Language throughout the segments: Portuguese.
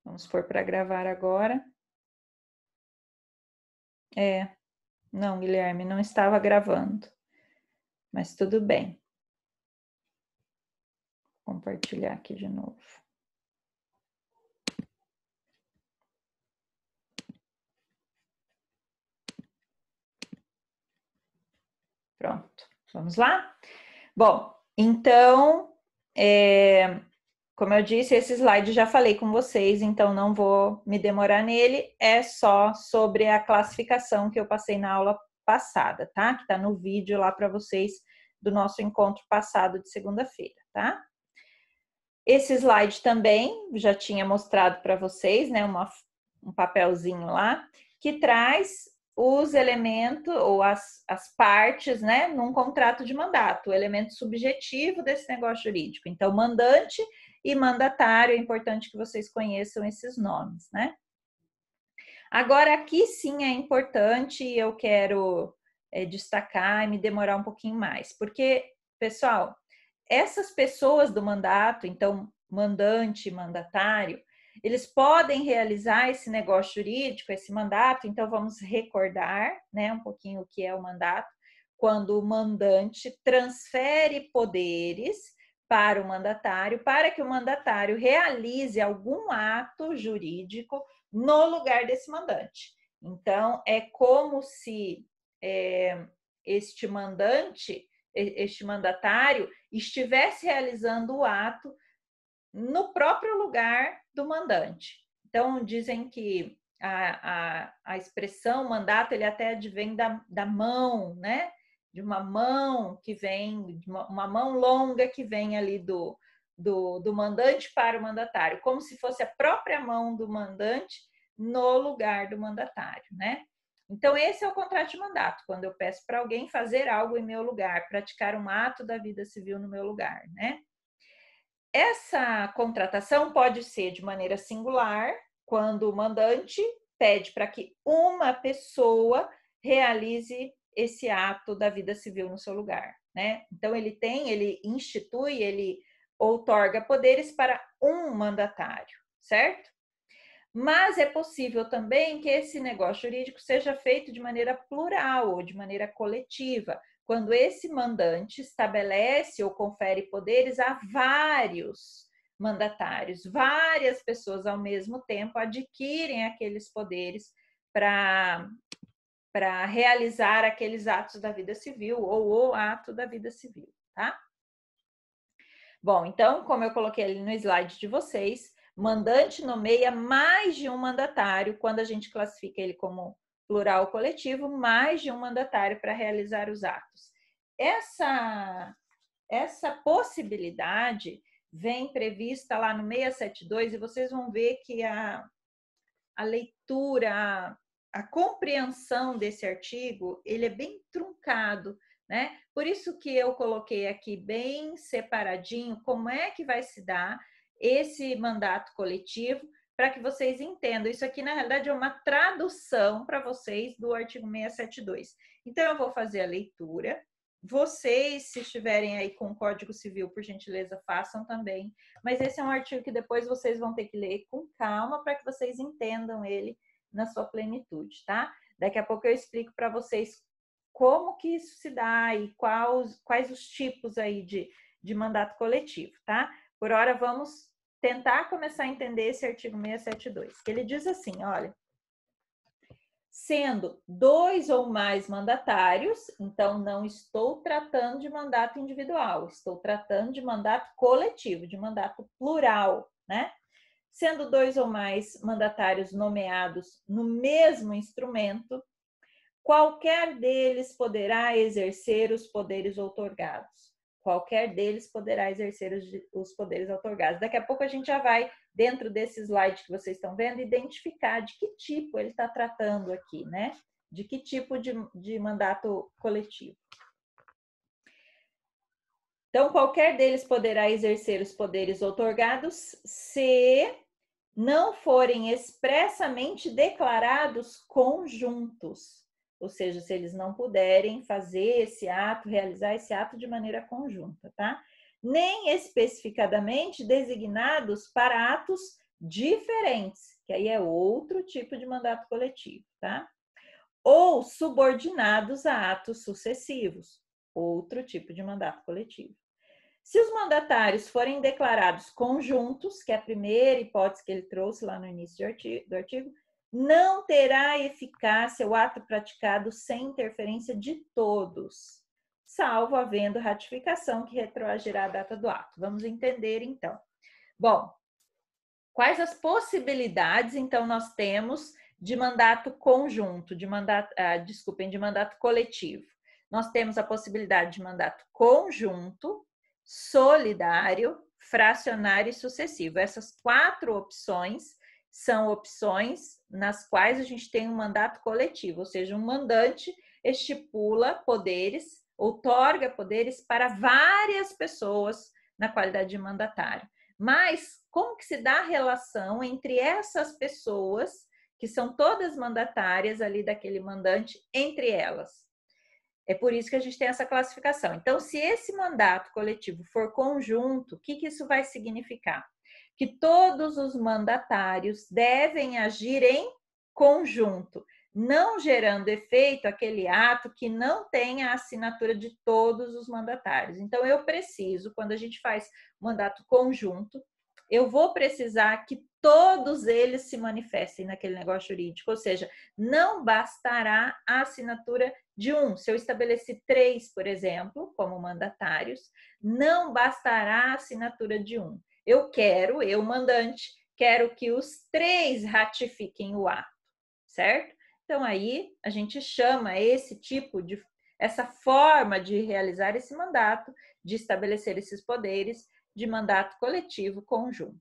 Vamos pôr para gravar agora. Não, Guilherme, não estava gravando. Mas tudo bem. Vou compartilhar aqui de novo. Pronto, vamos lá? Bom, então, como eu disse, esse slide já falei com vocês, então não vou me demorar nele, é só sobre a classificação que eu passei na aula passada, tá? Que tá no vídeo lá para vocês do nosso encontro passado de segunda-feira, tá? Esse slide também já tinha mostrado para vocês, né? Um papelzinho lá, que traz os elementos ou as partes, né? Num contrato de mandato, o elemento subjetivo desse negócio jurídico. Então, mandante e mandatário, é importante que vocês conheçam esses nomes, né? Agora, aqui sim é importante e eu quero destacar e me demorar um pouquinho mais, porque, pessoal, essas pessoas do mandato, então, mandante, mandatário, eles podem realizar esse negócio jurídico, esse mandato, então vamos recordar, né, um pouquinho o que é o mandato, quando o mandante transfere poderes para o mandatário, para que o mandatário realize algum ato jurídico no lugar desse mandante. Então, é como se este mandante, este mandatário, estivesse realizando o ato no próprio lugar do mandante. Então, dizem que a expressão mandato, ele até advém da mão, né? De uma mão que vem, de uma mão longa que vem ali do mandante para o mandatário, como se fosse a própria mão do mandante no lugar do mandatário, né? Então, esse é o contrato de mandato, quando eu peço para alguém fazer algo em meu lugar, praticar um ato da vida civil no meu lugar, né? Essa contratação pode ser de maneira singular, quando o mandante pede para que uma pessoa realize esse ato da vida civil no seu lugar, né? Então, ele institui, ele outorga poderes para um mandatário, certo? Mas é possível também que esse negócio jurídico seja feito de maneira plural ou de maneira coletiva, quando esse mandante estabelece ou confere poderes a vários mandatários, várias pessoas ao mesmo tempo adquirem aqueles poderes para realizar aqueles atos da vida civil ou o ato da vida civil, tá? Bom, então, como eu coloquei ali no slide de vocês, mandante nomeia mais de um mandatário, quando a gente classifica ele como plural ou coletivo, mais de um mandatário para realizar os atos. Essa possibilidade vem prevista lá no 672 e vocês vão ver que a leitura, a compreensão desse artigo, ele é bem truncado, né? Por isso que eu coloquei aqui bem separadinho como é que vai se dar esse mandato coletivo, para que vocês entendam. Isso aqui, na realidade, é uma tradução para vocês do artigo 672. Então, eu vou fazer a leitura. Vocês, se estiverem aí com o Código Civil, por gentileza, façam também. Mas esse é um artigo que depois vocês vão ter que ler com calma para que vocês entendam ele na sua plenitude, tá? Daqui a pouco eu explico para vocês como que isso se dá e quais os tipos aí de mandato coletivo, tá? Por hora, vamos tentar começar a entender esse artigo 672, que ele diz assim, olha, sendo dois ou mais mandatários, então não estou tratando de mandato individual, estou tratando de mandato coletivo, de mandato plural, né? Sendo dois ou mais mandatários nomeados no mesmo instrumento, qualquer deles poderá exercer os poderes outorgados. Qualquer deles poderá exercer os poderes outorgados. Daqui a pouco a gente já vai, dentro desse slide que vocês estão vendo, identificar de que tipo ele está tratando aqui, né? De que tipo de mandato coletivo. Então, qualquer deles poderá exercer os poderes outorgados se não forem expressamente declarados conjuntos. Ou seja, se eles não puderem fazer esse ato, realizar esse ato de maneira conjunta, tá? Nem especificadamente designados para atos diferentes, que aí é outro tipo de mandato coletivo, tá? Ou subordinados a atos sucessivos, outro tipo de mandato coletivo. Se os mandatários forem declarados conjuntos, que é a primeira hipótese que ele trouxe lá no início do artigo, não terá eficácia o ato praticado sem interferência de todos, salvo havendo ratificação que retroagirá a data do ato. Vamos entender, então. Bom, quais as possibilidades, então, nós temos de mandato conjunto, de mandato coletivo? Nós temos a possibilidade de mandato conjunto, solidário, fracionário e sucessivo. Essas 4 opções são opções nas quais a gente tem um mandato coletivo, ou seja, um mandante estipula poderes, outorga poderes para várias pessoas na qualidade de mandatário. Mas como que se dá a relação entre essas pessoas, que são todas mandatárias ali daquele mandante, entre elas? É por isso que a gente tem essa classificação. Então, se esse mandato coletivo for conjunto, o que isso vai significar? Que todos os mandatários devem agir em conjunto, não gerando efeito aquele ato que não tenha a assinatura de todos os mandatários. Então, eu preciso, quando a gente faz mandato conjunto, eu vou precisar que todos eles se manifestem naquele negócio jurídico, ou seja, não bastará a assinatura de um. Se eu estabeleci 3, por exemplo, como mandatários, não bastará a assinatura de um. Eu, mandante, quero que os 3 ratifiquem o ato, certo? Então, aí a gente chama essa forma de realizar esse mandato, de estabelecer esses poderes, de mandato coletivo conjunto.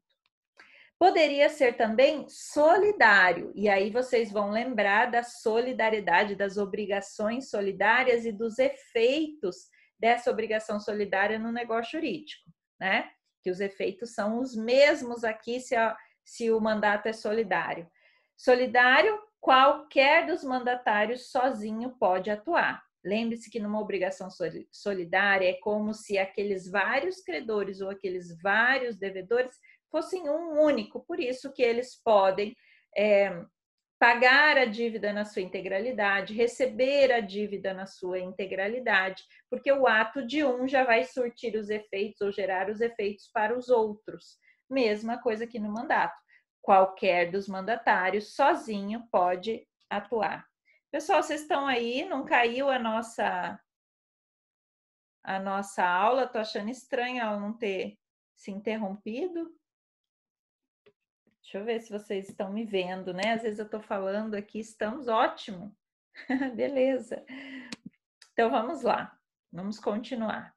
Poderia ser também solidário, e aí vocês vão lembrar da solidariedade, das obrigações solidárias e dos efeitos dessa obrigação solidária no negócio jurídico, né? Que os efeitos são os mesmos aqui se o mandato é solidário. Solidário, qualquer dos mandatários sozinho pode atuar. Lembre-se que numa obrigação solidária é como se aqueles vários credores ou aqueles vários devedores fossem um único, por isso que eles podem pagar a dívida na sua integralidade, receber a dívida na sua integralidade, porque o ato de um já vai surtir os efeitos ou gerar os efeitos para os outros. Mesma coisa aqui no mandato. Qualquer dos mandatários sozinho pode atuar. Pessoal, vocês estão aí? Não caiu a nossa aula? Estou achando estranho ela não ter se interrompido. Deixa eu ver se vocês estão me vendo, né? Às vezes eu estou falando aqui, estamos ótimo. Beleza. Então vamos lá, vamos continuar.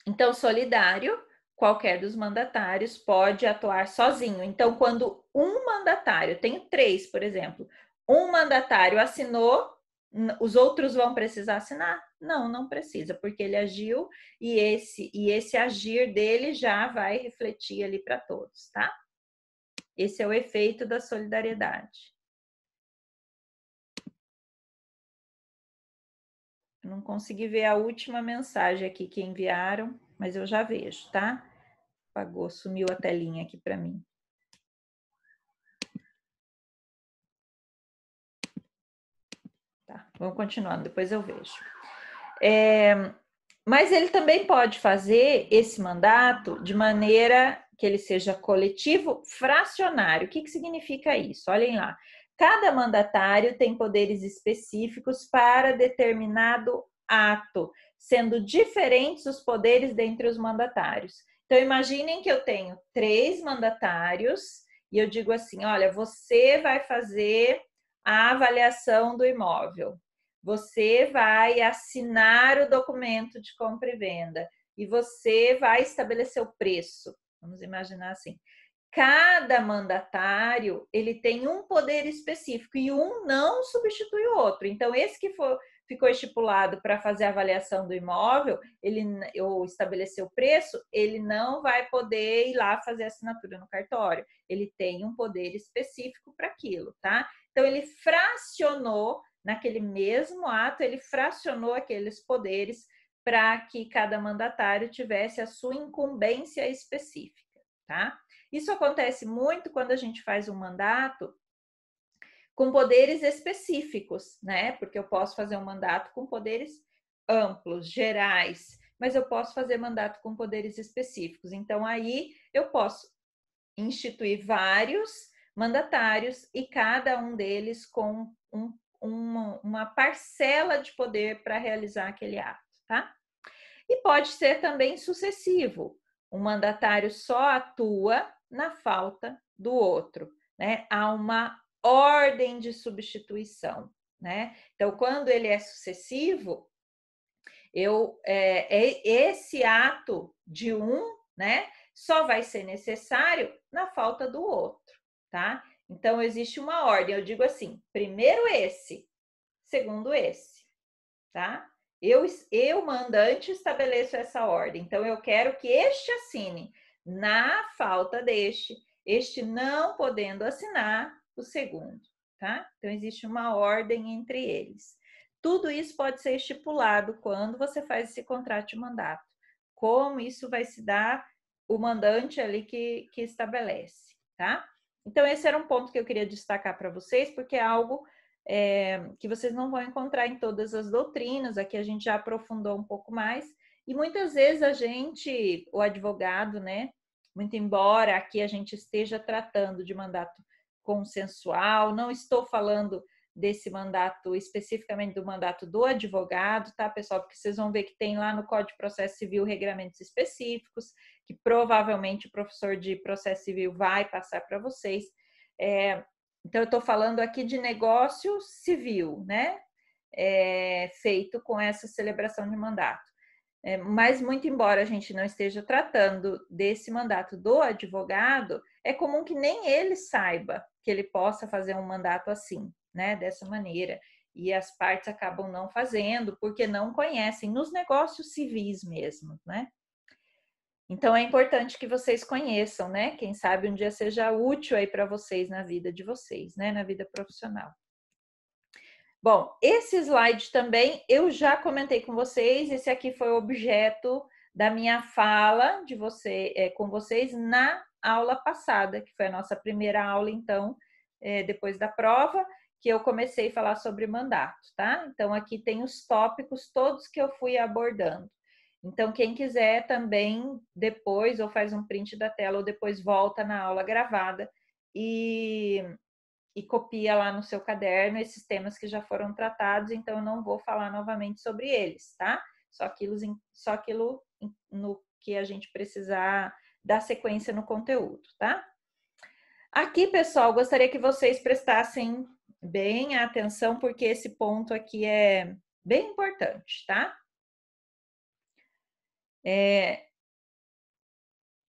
Então, solidário, qualquer dos mandatários pode atuar sozinho. Então, quando um mandatário, tenho 3, por exemplo, um mandatário assinou, os outros vão precisar assinar? Não, não precisa, porque ele agiu e esse agir dele já vai refletir ali para todos, tá? Esse é o efeito da solidariedade. Eu não consegui ver a última mensagem aqui que enviaram, mas eu já vejo, tá? Apagou, sumiu a telinha aqui para mim. Tá, vamos continuando, depois eu vejo. Mas ele também pode fazer esse mandato de maneira que ele seja coletivo fracionário. O que significa isso? Olhem lá. Cada mandatário tem poderes específicos para determinado ato, sendo diferentes os poderes dentre os mandatários. Então, imaginem que eu tenho 3 mandatários e eu digo assim, olha, você vai fazer a avaliação do imóvel. Você vai assinar o documento de compra e venda e você vai estabelecer o preço. Vamos imaginar assim. Cada mandatário, ele tem um poder específico e um não substitui o outro. Então, esse que ficou estipulado para fazer a avaliação do imóvel, ou estabelecer o preço, ele não vai poder ir lá fazer a assinatura no cartório. Ele tem um poder específico para aquilo, tá? Então, ele fracionou, naquele mesmo ato, ele fracionou aqueles poderes para que cada mandatário tivesse a sua incumbência específica, tá? Isso acontece muito quando a gente faz um mandato com poderes específicos, né? Porque eu posso fazer um mandato com poderes amplos, gerais, mas eu posso fazer mandato com poderes específicos. Então, aí eu posso instituir vários mandatários e cada um deles com uma parcela de poder para realizar aquele ato, tá? E pode ser também sucessivo. Um mandatário só atua na falta do outro, né? Há uma ordem de substituição, né? Então, quando ele é sucessivo, esse ato de um, né, só vai ser necessário na falta do outro, tá? Então, existe uma ordem. Eu digo assim: primeiro esse, segundo esse, tá? Eu, mandante, estabeleço essa ordem. Então, eu quero que este assine. Na falta deste, este não podendo assinar, o segundo, tá? Então, existe uma ordem entre eles. Tudo isso pode ser estipulado quando você faz esse contrato de mandato. Como isso vai se dar, o mandante ali que estabelece, tá? Então, esse era um ponto que eu queria destacar para vocês, porque é algo que vocês não vão encontrar em todas as doutrinas. Aqui a gente já aprofundou um pouco mais, e muitas vezes a gente, o advogado, né, muito embora aqui a gente esteja tratando de mandato consensual, não estou falando desse mandato, especificamente do mandato do advogado, tá, pessoal? Porque vocês vão ver que tem lá no Código de Processo Civil regramentos específicos, que provavelmente o professor de processo civil vai passar para vocês. Então, eu estou falando aqui de negócio civil, né? Feito com essa celebração de mandato. Mas, muito embora a gente não esteja tratando desse mandato do advogado, é comum que nem ele saiba que ele possa fazer um mandato assim, né? Dessa maneira. E as partes acabam não fazendo porque não conhecem, nos negócios civis mesmo, né? Então, é importante que vocês conheçam, né? Quem sabe um dia seja útil aí para vocês na vida de vocês, né? Na vida profissional. Bom, esse slide também eu já comentei com vocês. Esse aqui foi o objeto da minha fala com vocês na aula passada, que foi a nossa primeira aula, então, depois da prova, que eu comecei a falar sobre mandato, tá? Então, aqui tem os tópicos todos que eu fui abordando. Então, quem quiser também, depois, ou faz um print da tela, ou depois volta na aula gravada e copia lá no seu caderno esses temas que já foram tratados. Então, eu não vou falar novamente sobre eles, tá? Só aquilo no que a gente precisar dar sequência no conteúdo, tá? Aqui, pessoal, gostaria que vocês prestassem bem a atenção, porque esse ponto aqui é bem importante, tá?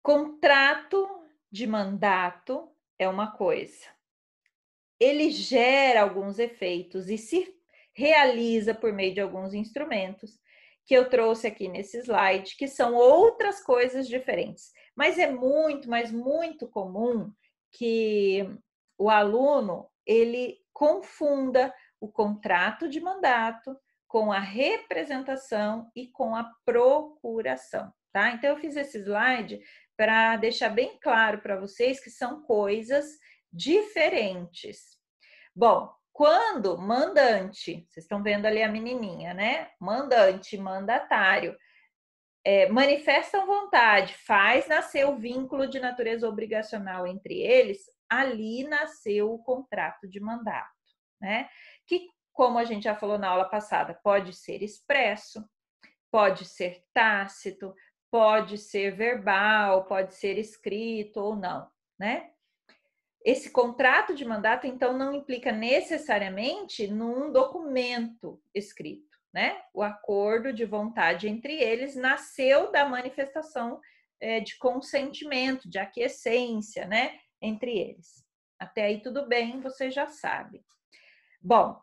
Contrato de mandato é uma coisa. Ele gera alguns efeitos e se realiza por meio de alguns instrumentos que eu trouxe aqui nesse slide, que são outras coisas diferentes. Mas é muito, mas muito comum que o aluno ele confunda o contrato de mandato com a representação e com a procuração, tá? Então, eu fiz esse slide para deixar bem claro para vocês que são coisas diferentes. Bom, quando mandante, vocês estão vendo ali a menininha, né? Mandante, mandatário, manifestam vontade, faz nascer o vínculo de natureza obrigacional entre eles, ali nasceu o contrato de mandato, né? Que, como a gente já falou na aula passada, pode ser expresso, pode ser tácito, pode ser verbal, pode ser escrito ou não, né? Esse contrato de mandato, então, não implica necessariamente num documento escrito, né? O acordo de vontade entre eles nasceu da manifestação de consentimento, de aquiescência, né? Entre eles. Até aí tudo bem, você já sabe. Bom,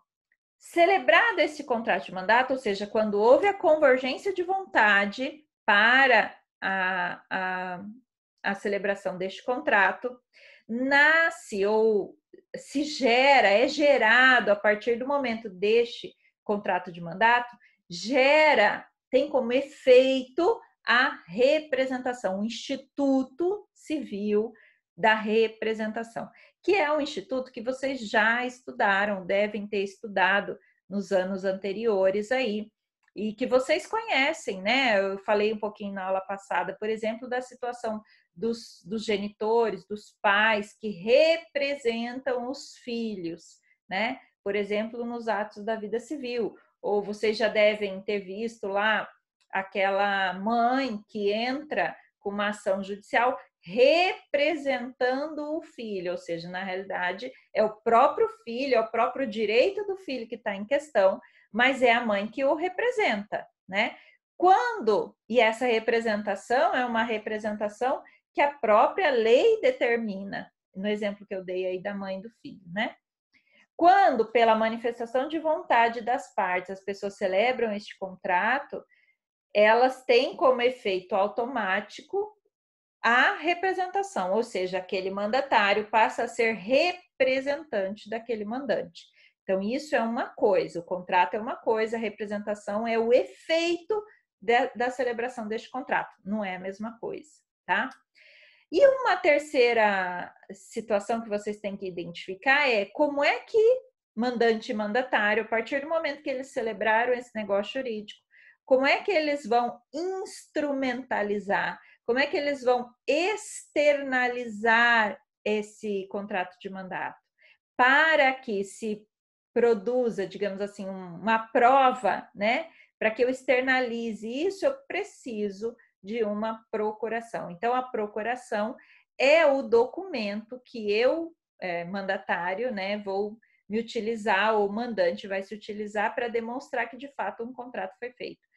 celebrado esse contrato de mandato, ou seja, quando houve a convergência de vontade para a celebração deste contrato, nasce ou se gera, é gerado a partir do momento deste contrato de mandato, gera tem como efeito a representação, o Instituto Civil da Representação, que é um instituto que vocês já estudaram, devem ter estudado nos anos anteriores aí, e que vocês conhecem, né? Eu falei um pouquinho na aula passada, por exemplo, da situação dos genitores, dos pais que representam os filhos, né? Por exemplo, nos atos da vida civil. Ou vocês já devem ter visto lá aquela mãe que entra com uma ação judicial representando o filho, ou seja, na realidade é o próprio filho, é o próprio direito do filho que está em questão, mas é a mãe que o representa, né? E essa representação é uma representação que a própria lei determina, no exemplo que eu dei aí da mãe e do filho, né? Quando, pela manifestação de vontade das partes, as pessoas celebram este contrato, elas têm como efeito automático a representação, ou seja, aquele mandatário passa a ser representante daquele mandante. Então, isso é uma coisa, o contrato é uma coisa, a representação é o efeito da celebração deste contrato, não é a mesma coisa, tá? E uma terceira situação que vocês têm que identificar é como é que mandante e mandatário, a partir do momento que eles celebraram esse negócio jurídico, como é que eles vão instrumentalizar, como é que eles vão externalizar esse contrato de mandato, para que se produza, digamos assim, uma prova, né? Para que eu externalize isso, eu preciso de uma procuração. Então, a procuração é o documento que eu, mandatário, né, vou me utilizar, ou o mandante vai se utilizar para demonstrar que, de fato, um contrato foi feito.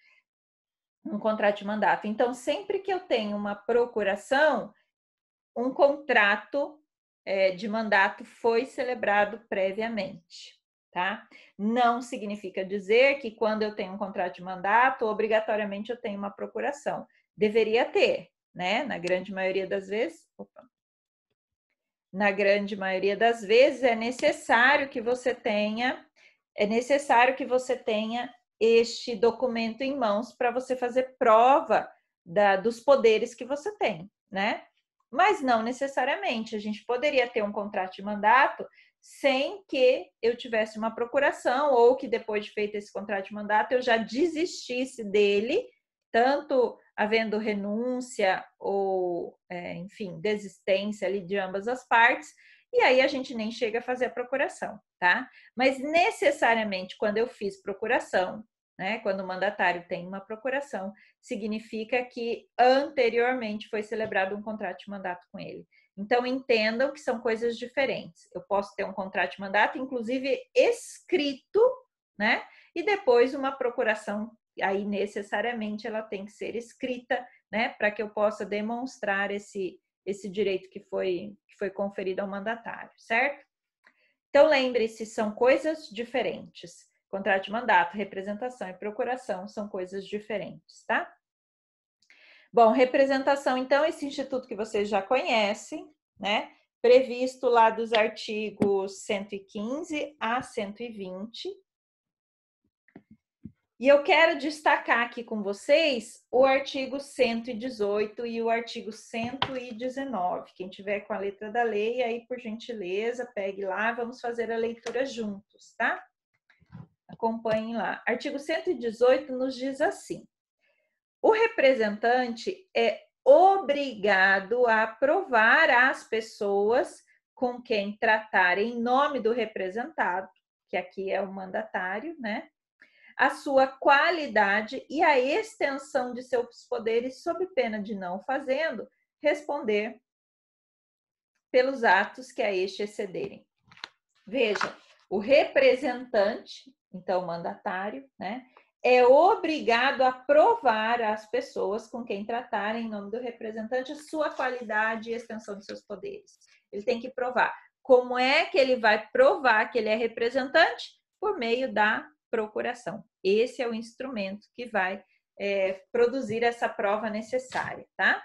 Um contrato de mandato. Então, sempre que eu tenho uma procuração, um contrato de mandato foi celebrado previamente, tá? Não significa dizer que quando eu tenho um contrato de mandato, obrigatoriamente eu tenho uma procuração. Deveria ter, né? Na grande maioria das vezes, é necessário que você tenha este documento em mãos para você fazer prova dos poderes que você tem, né? Mas não necessariamente. A gente poderia ter um contrato de mandato sem que eu tivesse uma procuração, ou que depois de feito esse contrato de mandato eu já desistisse dele, tanto havendo renúncia ou, enfim, desistência ali de ambas as partes, e aí a gente nem chega a fazer a procuração, tá? Mas necessariamente quando eu fiz procuração, né, quando o mandatário tem uma procuração, significa que anteriormente foi celebrado um contrato de mandato com ele. Então, entendam que são coisas diferentes. Eu posso ter um contrato de mandato, inclusive escrito, né? E depois uma procuração, aí necessariamente ela tem que ser escrita, né? Para que eu possa demonstrar esse direito que foi conferido ao mandatário, certo? Então, lembre-se, são coisas diferentes. Contrato de mandato, representação e procuração são coisas diferentes, tá? Bom, representação, então, esse instituto que vocês já conhecem, né? Previsto lá dos artigos 115 a 120. E eu quero destacar aqui com vocês o artigo 118 e o artigo 119. Quem tiver com a letra da lei, aí, por gentileza, pegue lá, vamos fazer a leitura juntos, tá? Acompanhem lá. Artigo 118 nos diz assim: o representante é obrigado a provar às pessoas com quem tratar em nome do representado, que aqui é o mandatário, né? A sua qualidade e a extensão de seus poderes, sob pena de não fazendo, responder pelos atos que a este excederem. Veja, o representante, então o mandatário, né, é obrigado a provar às pessoas com quem tratar em nome do representante sua qualidade e extensão de seus poderes. Ele tem que provar. Como é que ele vai provar que ele é representante? Por meio da procuração. Esse é o instrumento que vai produzir essa prova necessária, tá?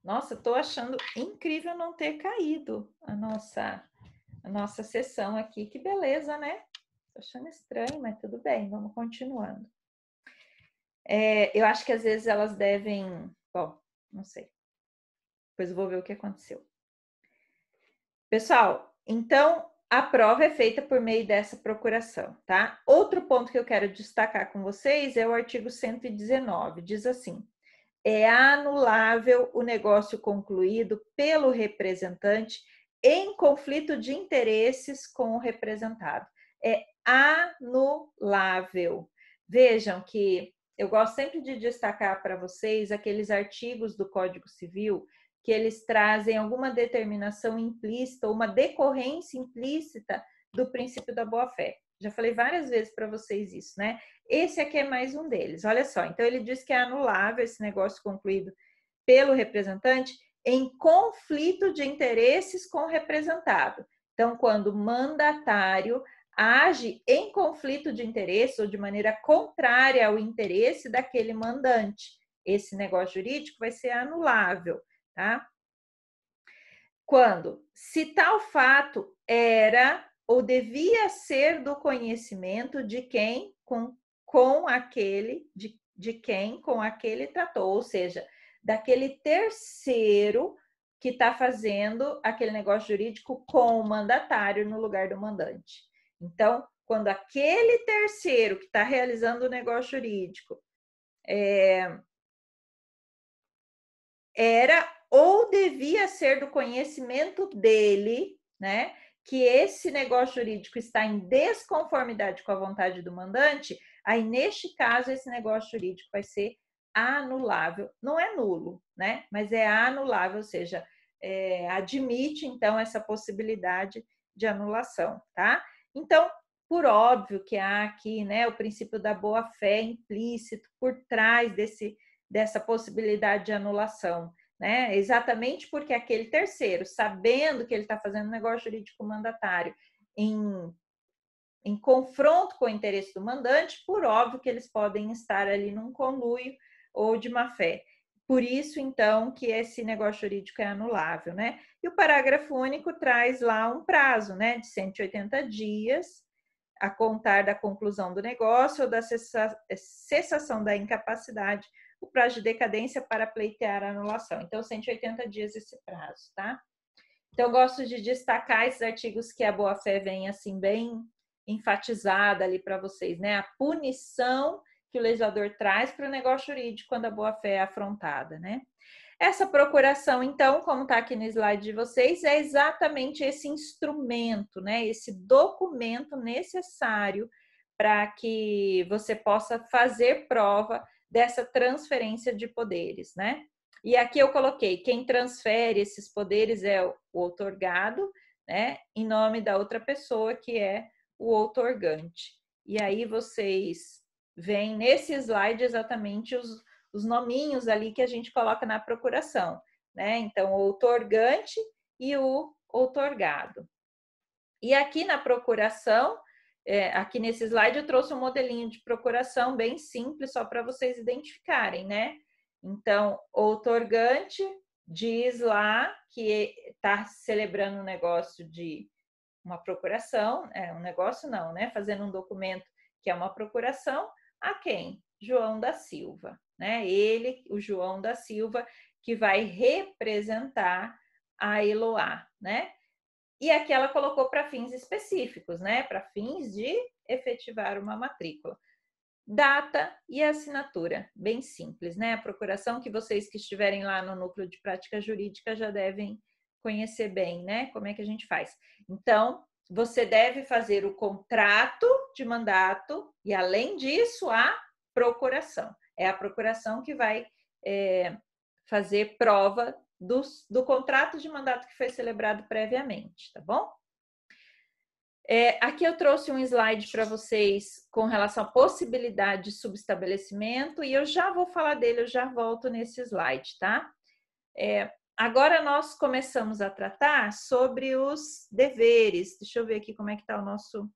Nossa, estou achando incrível não ter caído a nossa sessão aqui. Que beleza, né? Tô achando estranho, mas tudo bem, vamos continuando. Eu acho que às vezes elas devem... Bom, não sei. Depois eu vou ver o que aconteceu. Pessoal, então a prova é feita por meio dessa procuração, tá? Outro ponto que eu quero destacar com vocês é o artigo 119. Diz assim: é anulável o negócio concluído pelo representante em conflito de interesses com o representado. É anulável. Vejam que eu gosto sempre de destacar para vocês aqueles artigos do Código Civil que eles trazem alguma determinação implícita ou uma decorrência implícita do princípio da boa-fé. Já falei várias vezes para vocês isso, né? Esse aqui é mais um deles. Olha só, então ele diz que é anulável esse negócio concluído pelo representante em conflito de interesses com o representado. Então, quando o mandatário age em conflito de interesse ou de maneira contrária ao interesse daquele mandante, esse negócio jurídico vai ser anulável, tá? Quando, se tal fato era ou devia ser do conhecimento de quem com aquele de quem com aquele tratou, ou seja, daquele terceiro que está fazendo aquele negócio jurídico com o mandatário no lugar do mandante. Então, quando aquele terceiro que está realizando o negócio jurídico era ou devia ser do conhecimento dele, né, que esse negócio jurídico está em desconformidade com a vontade do mandante, aí neste caso esse negócio jurídico vai ser anulável. Não é nulo, né, mas é anulável, ou seja, admite então essa possibilidade de anulação, tá? Então, por óbvio que há aqui, né, o princípio da boa-fé implícito por trás dessa possibilidade de anulação, né? Exatamente porque aquele terceiro, sabendo que ele está fazendo um negócio jurídico mandatário em confronto com o interesse do mandante, por óbvio que eles podem estar ali num conluio ou de má-fé. Por isso, então, que esse negócio jurídico é anulável, né? E o parágrafo único traz lá um prazo, né, de 180 dias a contar da conclusão do negócio ou da cessação da incapacidade, o prazo de decadência para pleitear a anulação. Então, 180 dias esse prazo, tá? Então, eu gosto de destacar esses artigos que a boa-fé vem assim bem enfatizada ali para vocês, né? A punição que o legislador traz para o negócio jurídico quando a boa-fé é afrontada, né? Essa procuração, então, como está aqui no slide de vocês, é exatamente esse instrumento, né? Esse documento necessário para que você possa fazer prova dessa transferência de poderes, né? E aqui eu coloquei, quem transfere esses poderes é o outorgado, né? Em nome da outra pessoa, que é o outorgante. E aí vocês veem nesse slide exatamente os nominhos ali que a gente coloca na procuração, né? Então, o outorgante e o outorgado. E aqui na procuração, aqui nesse slide eu trouxe um modelinho de procuração bem simples, só para vocês identificarem, né? Então, o outorgante diz lá que está celebrando um negócio de uma procuração, um negócio não, né? Fazendo um documento que é uma procuração, a quem? João da Silva, né? Ele, o João da Silva, que vai representar a Eloá, né? E aqui ela colocou para fins específicos, né? Para fins de efetivar uma matrícula. Data e assinatura, bem simples, né? A procuração que vocês que estiverem lá no núcleo de prática jurídica já devem conhecer bem, né? Como é que a gente faz. Então, você deve fazer o contrato de mandato e, além disso, a procuração. É a procuração que vai fazer prova do contrato de mandato que foi celebrado previamente, tá bom? Aqui eu trouxe um slide para vocês com relação à possibilidade de subestabelecimento e eu já vou falar dele, eu já volto nesse slide, tá? Agora nós começamos a tratar sobre os deveres. Deixa eu ver aqui como é que está o nosso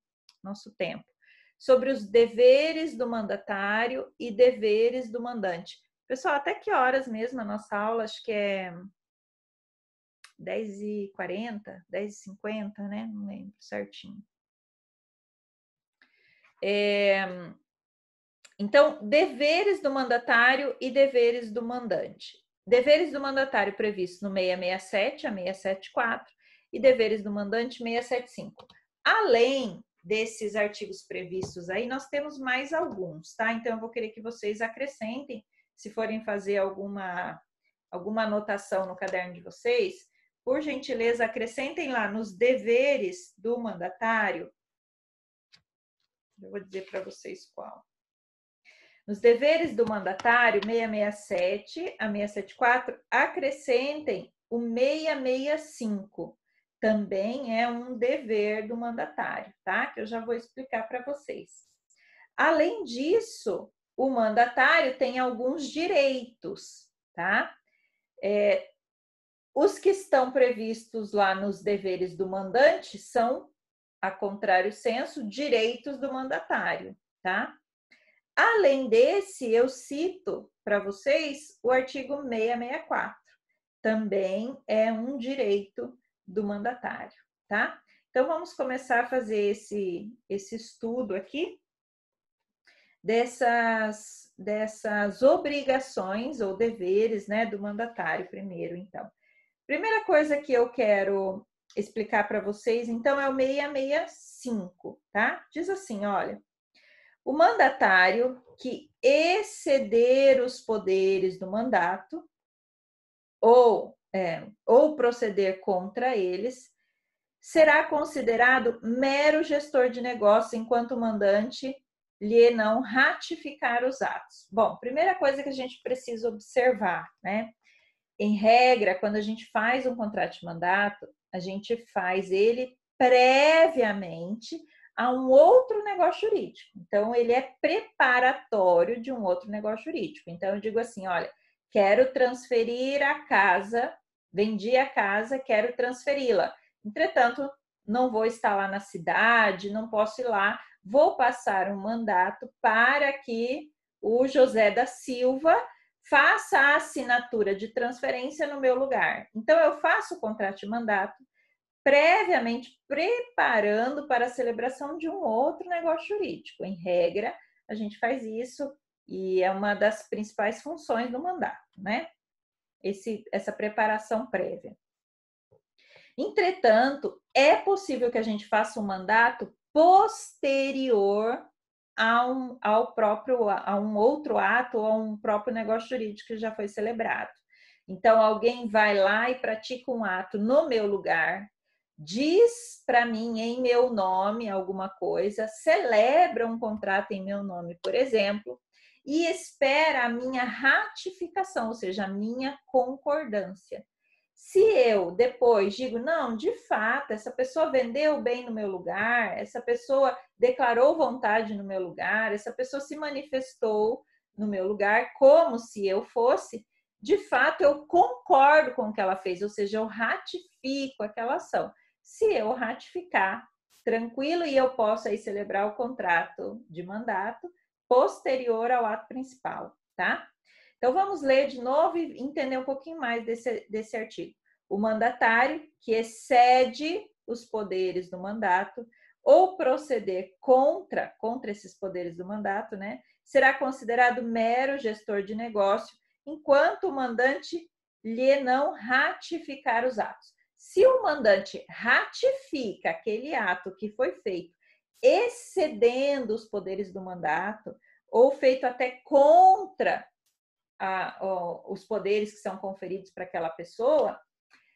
tempo. Sobre os deveres do mandatário e deveres do mandante. Pessoal, até que horas mesmo a nossa aula? Acho que é 10h40, 10h50, né? Não lembro certinho. Então, deveres do mandatário e deveres do mandante. Deveres do mandatário previstos no 667 a 674 e deveres do mandante 675. Além desses artigos previstos aí, nós temos mais alguns, tá? Então, eu vou querer que vocês acrescentem, se forem fazer alguma anotação no caderno de vocês, por gentileza, acrescentem lá nos deveres do mandatário. Eu vou dizer para vocês qual. Nos deveres do mandatário, 667 a 674, acrescentem o 665. Também é um dever do mandatário, tá? Que eu já vou explicar para vocês. Além disso, o mandatário tem alguns direitos, tá? Os que estão previstos lá nos deveres do mandante são, a contrário senso, direitos do mandatário, tá? Além desse, eu cito para vocês o artigo 664. Também é um direito do mandatário, tá? Então, vamos começar a fazer esse estudo aqui dessas obrigações ou deveres, né, do mandatário primeiro, então. Primeira coisa que eu quero explicar para vocês, então, é o 665, tá? Diz assim, olha, o mandatário que exceder os poderes do mandato ou proceder contra eles, será considerado mero gestor de negócio enquanto o mandante lhe não ratificar os atos. Bom, primeira coisa que a gente precisa observar, né? Em regra, quando a gente faz um contrato de mandato, a gente faz ele previamente a um outro negócio jurídico. Então, ele é preparatório de um outro negócio jurídico. Então, eu digo assim, olha, quero transferir a casa, vendi a casa, quero transferi-la. Entretanto, não vou estar lá na cidade, não posso ir lá, vou passar um mandato para que o José da Silva faça a assinatura de transferência no meu lugar. Então, eu faço o contrato de mandato previamente preparando para a celebração de um outro negócio jurídico. Em regra, a gente faz isso e é uma das principais funções do mandato, né? Essa preparação prévia. Entretanto, é possível que a gente faça um mandato posterior a um outro ato ou a um próprio negócio jurídico que já foi celebrado. Então, alguém vai lá e pratica um ato no meu lugar, diz para mim em meu nome alguma coisa, celebra um contrato em meu nome, por exemplo, e espera a minha ratificação, ou seja, a minha concordância. Se eu depois digo, não, de fato, essa pessoa vendeu bem no meu lugar, essa pessoa declarou vontade no meu lugar, essa pessoa se manifestou no meu lugar como se eu fosse, de fato, eu concordo com o que ela fez, ou seja, eu ratifico aquela ação. Se eu ratificar, tranquilo, e eu posso aí celebrar o contrato de mandato posterior ao ato principal, tá? Então, vamos ler de novo e entender um pouquinho mais desse artigo. O mandatário que excede os poderes do mandato ou proceder contra esses poderes do mandato, né, será considerado mero gestor de negócio, enquanto o mandante lhe não ratificar os atos. Se o mandante ratifica aquele ato que foi feito excedendo os poderes do mandato, ou feito até contra os poderes que são conferidos para aquela pessoa,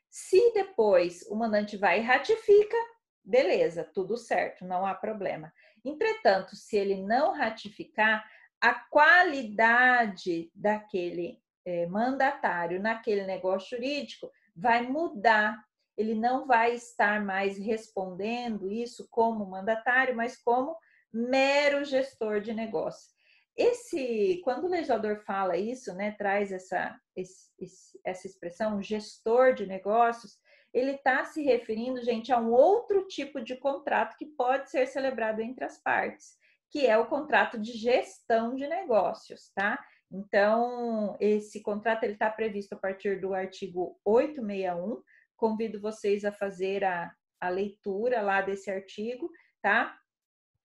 se depois o mandante vai e ratifica, beleza, tudo certo, não há problema. Entretanto, se ele não ratificar, a qualidade daquele mandatário naquele negócio jurídico vai mudar. Ele não vai estar mais respondendo isso como mandatário, mas como mero gestor de negócio. Quando o legislador fala isso, né, traz essa expressão, gestor de negócios, ele está se referindo, gente, a um outro tipo de contrato que pode ser celebrado entre as partes, que é o contrato de gestão de negócios, tá? Então, esse contrato ele está previsto a partir do artigo 861. Convido vocês a fazer a leitura lá desse artigo, tá?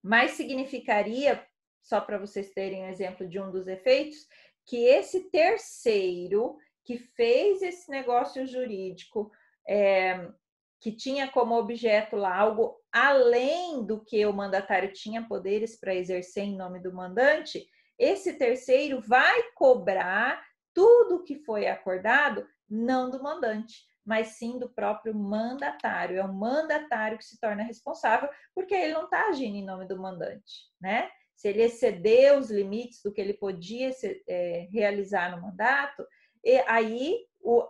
mas significaria, só para vocês terem um exemplo de um dos efeitos, que esse terceiro que fez esse negócio jurídico, que tinha como objeto lá algo além do que o mandatário tinha poderes para exercer em nome do mandante, esse terceiro vai cobrar tudo que foi acordado, não do mandante, mas sim do próprio mandatário. É o mandatário que se torna responsável, porque ele não está agindo em nome do mandante, né? Se ele excedeu os limites do que ele podia realizar no mandato, aí o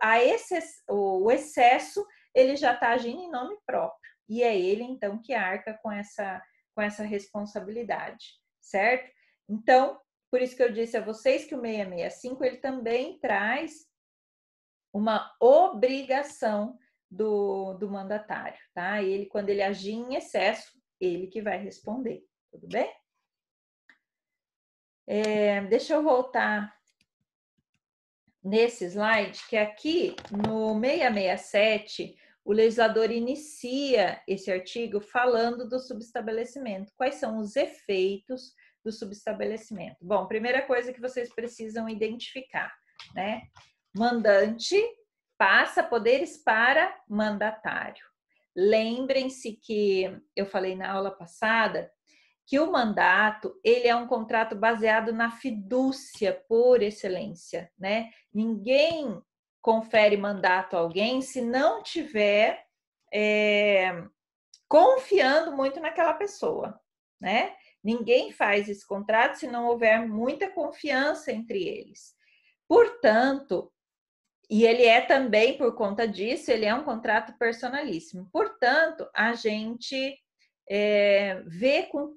excesso ele já está agindo em nome próprio. E é ele, então, que arca com essa responsabilidade, certo? Então, por isso que eu disse a vocês que o 665, ele também traz uma obrigação do mandatário, tá? Ele, quando ele agir em excesso, ele que vai responder, tudo bem? Deixa eu voltar nesse slide, que aqui no 667, o legislador inicia esse artigo falando do subestabelecimento. Quais são os efeitos do subestabelecimento? Bom, primeira coisa que vocês precisam identificar, né? Mandante passa poderes para mandatário. Lembrem-se que eu falei na aula passada que o mandato, ele é um contrato baseado na fidúcia por excelência, né? Ninguém confere mandato a alguém se não tiver confiando muito naquela pessoa, né? Ninguém faz esse contrato se não houver muita confiança entre eles. Portanto, e ele é também, por conta disso, ele é um contrato personalíssimo. Portanto, a gente vê com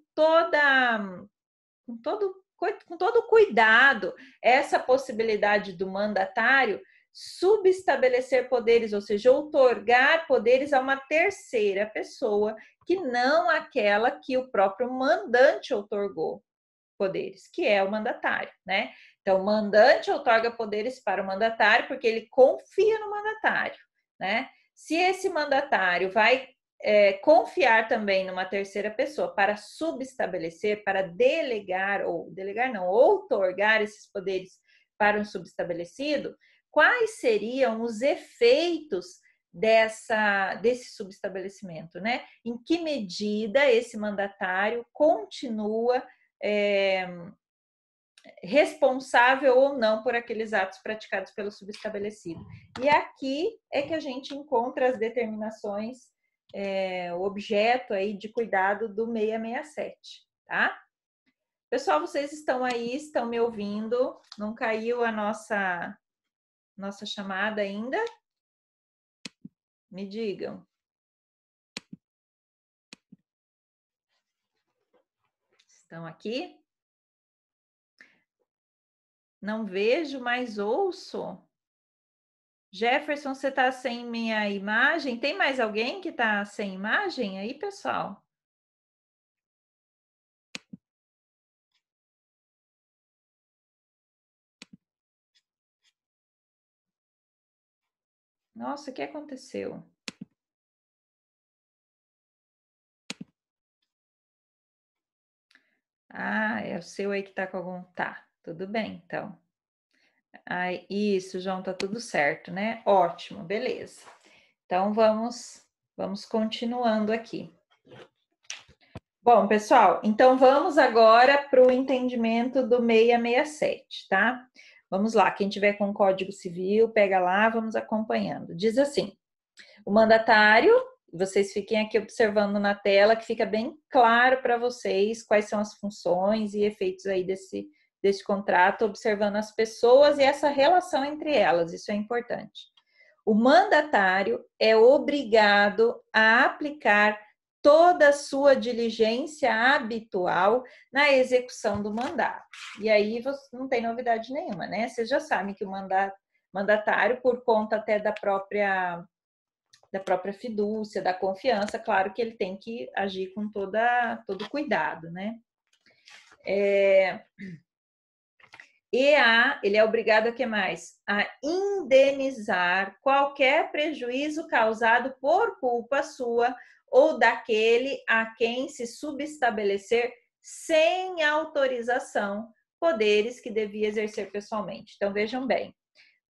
todo cuidado essa possibilidade do mandatário subestabelecer poderes, ou seja, outorgar poderes a uma terceira pessoa que não aquela que o próprio mandante outorgou poderes, que é o mandatário, né? Então, o mandante outorga poderes para o mandatário porque ele confia no mandatário, né? Se esse mandatário vai confiar também numa terceira pessoa para subestabelecer, para outorgar esses poderes para um subestabelecido, quais seriam os efeitos desse subestabelecimento, né? Em que medida esse mandatário continua responsável ou não por aqueles atos praticados pelo subestabelecido. E aqui é que a gente encontra as determinações, o objeto aí de cuidado do 667, tá? Pessoal, vocês estão aí, estão me ouvindo? Não caiu a nossa chamada ainda? Me digam. Estão aqui? Não vejo, mas ouço. Jefferson, você está sem minha imagem? Tem mais alguém que está sem imagem aí, pessoal? Nossa, o que aconteceu? Ah, é o seu aí que está com algum... Tá, tudo bem, então. Ai, isso, João, tá tudo certo, né? Ótimo, beleza. Então, vamos continuando aqui. Bom, pessoal, então vamos agora para o entendimento do 667, tá? Vamos lá, quem tiver com o Código Civil, pega lá, vamos acompanhando. Diz assim, o mandatário, vocês fiquem aqui observando na tela, que fica bem claro para vocês quais são as funções e efeitos aí desse contrato, observando as pessoas e essa relação entre elas, isso é importante. O mandatário é obrigado a aplicar toda a sua diligência habitual na execução do mandato. E aí você não tem novidade nenhuma, né? Vocês já sabem que o mandatário, por conta até da própria fidúcia, da confiança, claro que ele tem que agir com todo cuidado, né? Ele é obrigado a que mais? A indenizar qualquer prejuízo causado por culpa sua ou daquele a quem se subestabelecer sem autorização poderes que devia exercer pessoalmente. Então, vejam bem,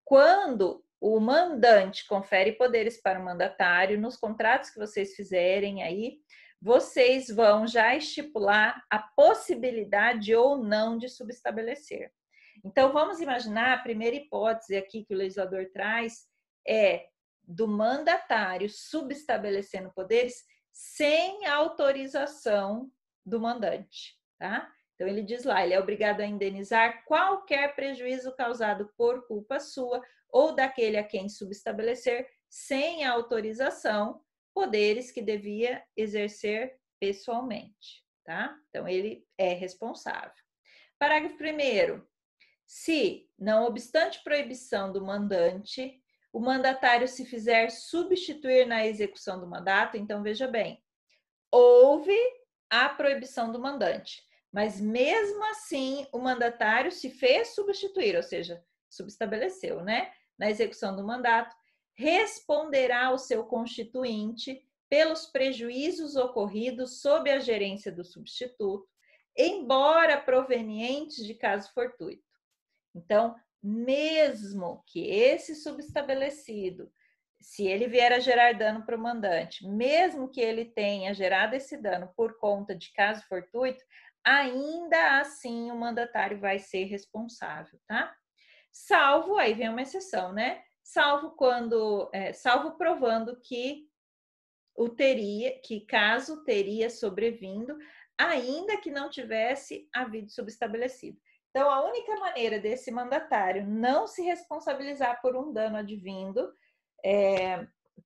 quando o mandante confere poderes para o mandatário, nos contratos que vocês fizerem aí, vocês vão já estipular a possibilidade ou não de subestabelecer. Então, vamos imaginar a primeira hipótese aqui que o legislador traz é do mandatário subestabelecendo poderes sem autorização do mandante, tá? Então, ele diz lá, ele é obrigado a indenizar qualquer prejuízo causado por culpa sua ou daquele a quem subestabelecer, sem autorização, poderes que devia exercer pessoalmente, tá? Então, ele é responsável. Parágrafo 1º. Se, não obstante proibição do mandante, o mandatário se fizer substituir na execução do mandato, então, veja bem, houve a proibição do mandante, mas mesmo assim o mandatário se fez substituir, ou seja, subestabeleceu, né? Na execução do mandato, responderá ao seu constituinte pelos prejuízos ocorridos sob a gerência do substituto, embora provenientes de caso fortuito. Então, mesmo que esse subestabelecido, se ele vier a gerar dano para o mandante, mesmo que ele tenha gerado esse dano por conta de caso fortuito, ainda assim o mandatário vai ser responsável, tá? Salvo, aí vem uma exceção, né? Salvo provando que caso teria sobrevindo, ainda que não tivesse havido subestabelecido. Então, a única maneira desse mandatário não se responsabilizar por um dano advindo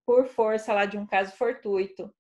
por força lá de um caso fortuito,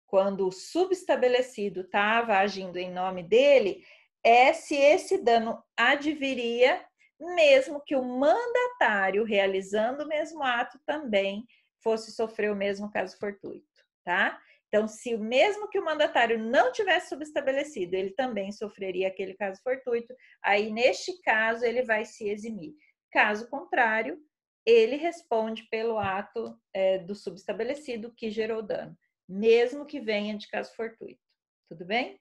quando o subestabelecido estava agindo em nome dele, é se esse dano adviria, mesmo que o mandatário, realizando o mesmo ato, também fosse sofrer o mesmo caso fortuito, tá? Então, se mesmo que o mandatário não tivesse subestabelecido, ele também sofreria aquele caso fortuito, aí, neste caso, ele vai se eximir. Caso contrário, ele responde pelo ato do subestabelecido que gerou dano, mesmo que venha de caso fortuito. Tudo bem?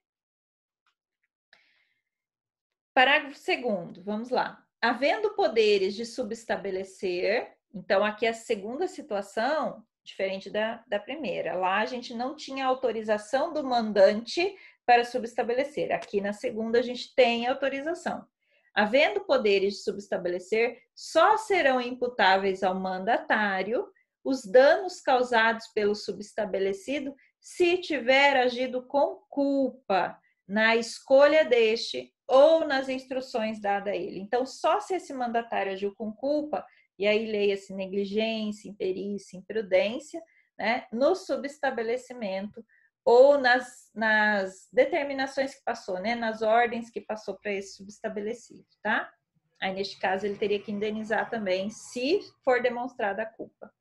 Parágrafo 2º, vamos lá. Havendo poderes de subestabelecer, então aqui a segunda situação, diferente da primeira. Lá a gente não tinha autorização do mandante para subestabelecer. Aqui na segunda a gente tem autorização. Havendo poderes de subestabelecer, só serão imputáveis ao mandatário os danos causados pelo subestabelecido se tiver agido com culpa na escolha deste ou nas instruções dadas a ele. Então, só se esse mandatário agiu com culpa, e aí leia-se negligência, imperícia, imprudência, né, no subestabelecimento ou nas determinações que passou, né, nas ordens que passou para esse subestabelecido, tá? Aí, neste caso, ele teria que indenizar também, se for demonstrada a culpa.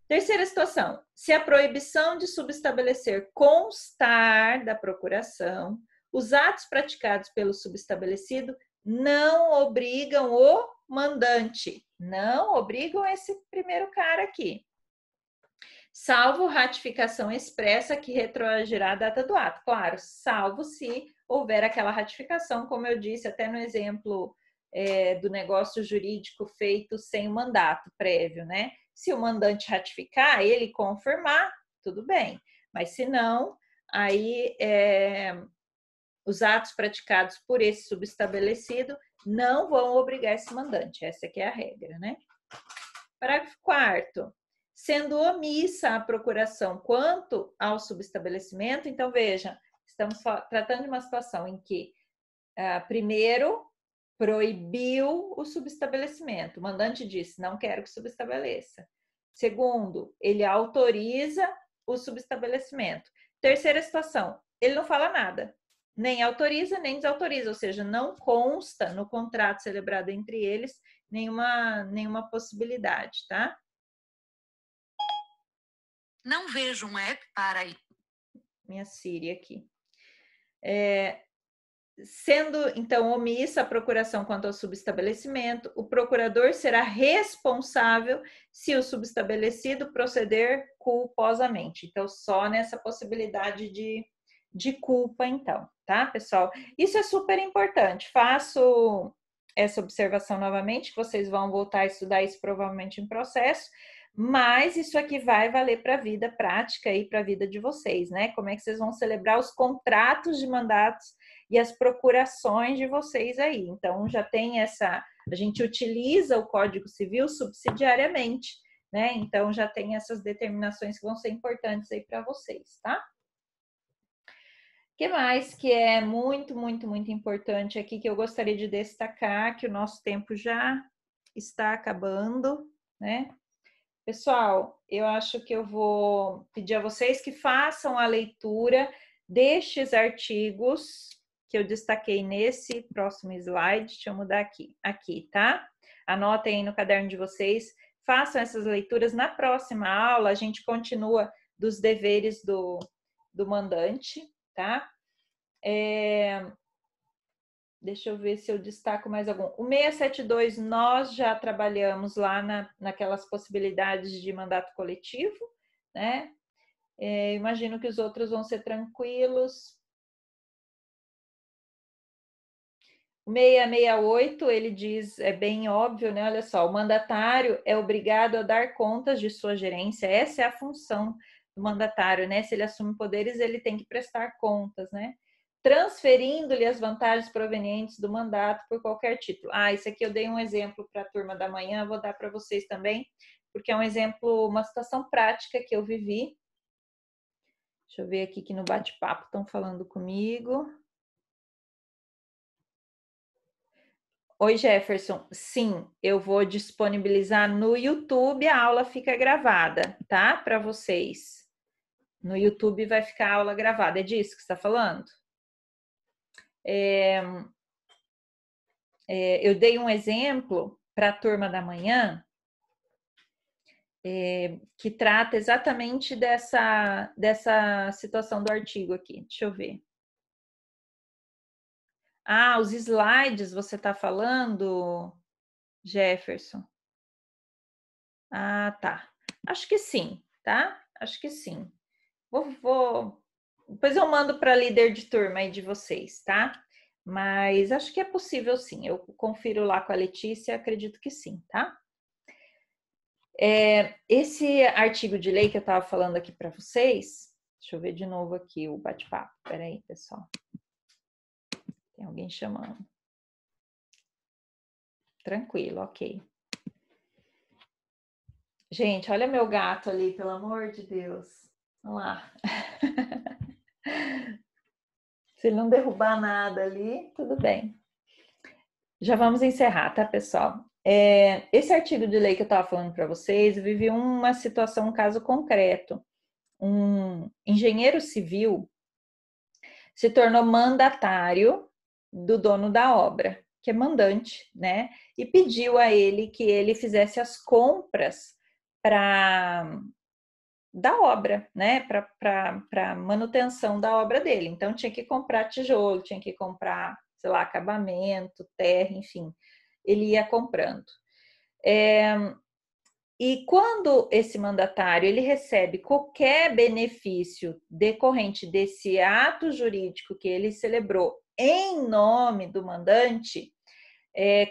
Terceira situação, se a proibição de subestabelecer constar da procuração, os atos praticados pelo subestabelecido não obrigam o mandante, não obrigam esse primeiro cara aqui, salvo ratificação expressa que retroagirá a data do ato. Claro, salvo se houver aquela ratificação, como eu disse até no exemplo do negócio jurídico feito sem o mandato prévio, né? Se o mandante ratificar, ele confirmar, tudo bem. Mas se não, aí os atos praticados por esse subestabelecido não vão obrigar esse mandante. Essa aqui é a regra, né? Parágrafo 4º. Sendo omissa a procuração quanto ao subestabelecimento, então veja, estamos tratando de uma situação em que, primeiro, proibiu o subestabelecimento. O mandante disse, não quero que subestabeleça. Segundo, ele autoriza o subestabelecimento. Terceira situação, ele não fala nada. Nem autoriza, nem desautoriza, ou seja, não consta no contrato celebrado entre eles nenhuma possibilidade, tá? Não vejo um app para... Minha Siri aqui. Sendo, então, omissa a procuração quanto ao subestabelecimento, o procurador será responsável se o subestabelecido proceder culposamente. Então, só nessa possibilidade de culpa, então, tá, pessoal? Isso é super importante. Faço essa observação novamente, que vocês vão voltar a estudar isso provavelmente em processo, mas isso aqui vai valer para a vida prática e para a vida de vocês, né? Como é que vocês vão celebrar os contratos de mandatos e as procurações de vocês aí. Então, já tem essa... A gente utiliza o Código Civil subsidiariamente, né? Então, já tem essas determinações que vão ser importantes aí para vocês, tá? O que mais que é muito, muito, muito importante aqui que eu gostaria de destacar, que o nosso tempo já está acabando, né? Pessoal, eu acho que eu vou pedir a vocês que façam a leitura destes artigos que eu destaquei nesse próximo slide. Deixa eu mudar aqui, tá? Anotem aí no caderno de vocês, façam essas leituras. Na próxima aula, a gente continua dos deveres do mandante, tá? Deixa eu ver se eu destaco mais algum. O 672 nós já trabalhamos lá naquelas possibilidades de mandato coletivo, né? Imagino que os outros vão ser tranquilos. O 668, ele diz, é bem óbvio, né? Olha só, o mandatário é obrigado a dar contas de sua gerência. Essa é a função do mandatário, né? Se ele assume poderes, ele tem que prestar contas, né? Transferindo-lhe as vantagens provenientes do mandato por qualquer título. Isso aqui eu dei um exemplo para a turma da manhã, vou dar para vocês também, porque é um exemplo, uma situação prática que eu vivi. Deixa eu ver aqui que no bate-papo estão falando comigo. Oi, Jefferson. Sim, eu vou disponibilizar no YouTube, a aula fica gravada, tá? Para vocês. No YouTube vai ficar a aula gravada. É disso que você está falando? Eu dei um exemplo para a turma da manhã que trata exatamente dessa situação do artigo aqui. Deixa eu ver. Os slides você está falando, Jefferson? Tá. Acho que sim, tá? Acho que sim. Depois eu mando para líder de turma aí de vocês, tá? Mas acho que é possível sim. Eu confiro lá com a Letícia, acredito que sim, tá? Esse artigo de lei que eu estava falando aqui para vocês, deixa eu ver de novo aqui o bate-papo. Peraí, pessoal. Tem alguém chamando. Tranquilo, ok. Gente, olha meu gato ali, pelo amor de Deus. Vamos lá. Se ele não derrubar nada ali, tudo bem. Já vamos encerrar, tá, pessoal? Esse artigo de lei que eu estava falando para vocês, eu vivi uma situação, um caso concreto. Um engenheiro civil se tornou mandatário do dono da obra, que é mandante, né? E pediu a ele que ele fizesse as compras da obra, né? Para manutenção da obra dele. Então tinha que comprar tijolo, tinha que comprar, sei lá, acabamento, terra, enfim. Ele ia comprando. E quando esse mandatário ele recebe qualquer benefício decorrente desse ato jurídico que ele celebrou em nome do mandante,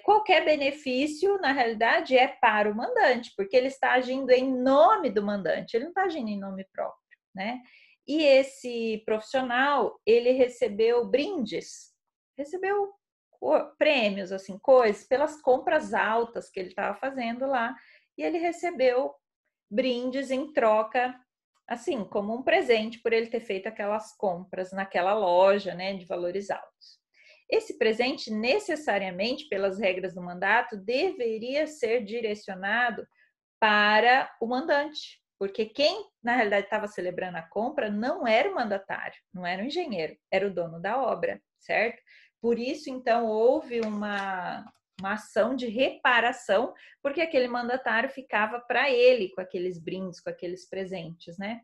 qualquer benefício, na realidade, é para o mandante, porque ele está agindo em nome do mandante, ele não está agindo em nome próprio, né? E esse profissional, ele recebeu brindes, recebeu prêmios, assim, coisas, pelas compras altas que ele estava fazendo lá, e ele recebeu brindes em troca, assim, como um presente por ele ter feito aquelas compras naquela loja, né, de valores altos. Esse presente, necessariamente, pelas regras do mandato, deveria ser direcionado para o mandante, porque quem, na realidade, estava celebrando a compra não era o mandatário, não era o engenheiro, era o dono da obra, certo? Por isso, então, houve uma ação de reparação, porque aquele mandatário ficava para ele com aqueles brindes, com aqueles presentes, né?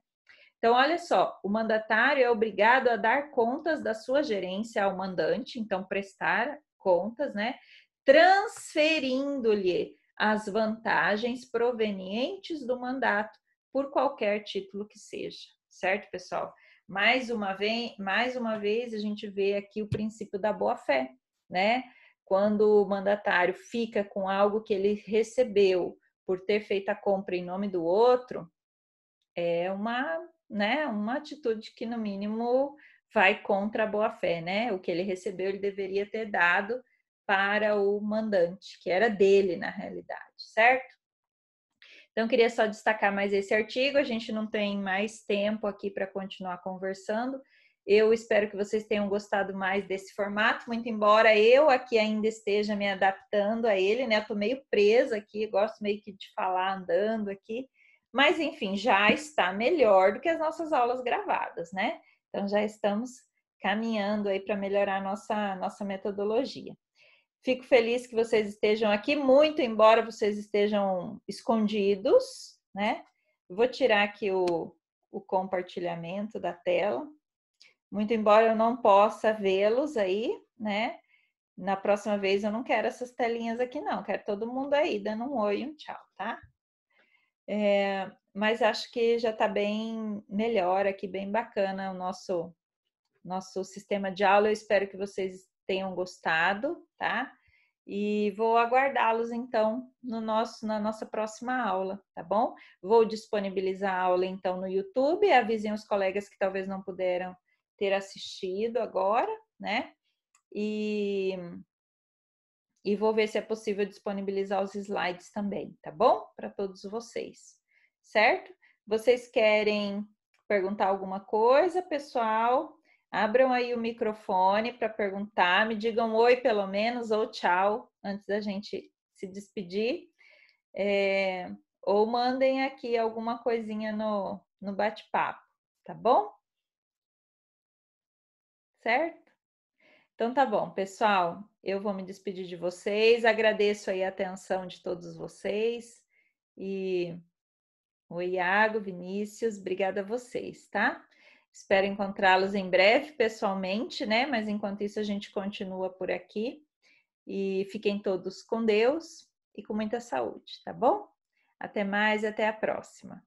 Então, olha só, o mandatário é obrigado a dar contas da sua gerência ao mandante, então prestar contas, né? Transferindo-lhe as vantagens provenientes do mandato por qualquer título que seja, certo, pessoal? Mais uma vez a gente vê aqui o princípio da boa-fé, né? Quando o mandatário fica com algo que ele recebeu por ter feito a compra em nome do outro, é uma atitude que, no mínimo, vai contra a boa-fé, né? O que ele recebeu, ele deveria ter dado para o mandante, que era dele, na realidade, certo? Então, queria só destacar mais esse artigo, a gente não tem mais tempo aqui para continuar conversando. Eu espero que vocês tenham gostado mais desse formato, muito embora eu aqui ainda esteja me adaptando a ele, né? Eu tô meio presa aqui, gosto meio que de falar andando aqui, mas enfim, já está melhor do que as nossas aulas gravadas, né? Então já estamos caminhando aí para melhorar a nossa metodologia. Fico feliz que vocês estejam aqui, muito embora vocês estejam escondidos, né? Vou tirar aqui o compartilhamento da tela. Muito embora eu não possa vê-los aí, né? Na próxima vez eu não quero essas telinhas aqui, não. Quero todo mundo aí dando um oi e um tchau, tá? Mas acho que já está bem melhor aqui, bem bacana o nosso sistema de aula. Eu espero que vocês tenham gostado, tá? E vou aguardá-los então na nossa próxima aula, tá bom? Vou disponibilizar a aula então no YouTube, avisem os colegas que talvez não puderam ter assistido agora, né? E vou ver se é possível disponibilizar os slides também, tá bom? Para todos vocês, certo? Vocês querem perguntar alguma coisa, pessoal? Abram aí o microfone para perguntar, me digam oi pelo menos, ou tchau, antes da gente se despedir. Ou mandem aqui alguma coisinha no bate-papo, tá bom? Certo? Então tá bom, pessoal, eu vou me despedir de vocês, agradeço aí a atenção de todos vocês e o Iago, Vinícius, obrigada a vocês, tá? Espero encontrá-los em breve pessoalmente, né? Mas enquanto isso a gente continua por aqui e fiquem todos com Deus e com muita saúde, tá bom? Até mais, até a próxima.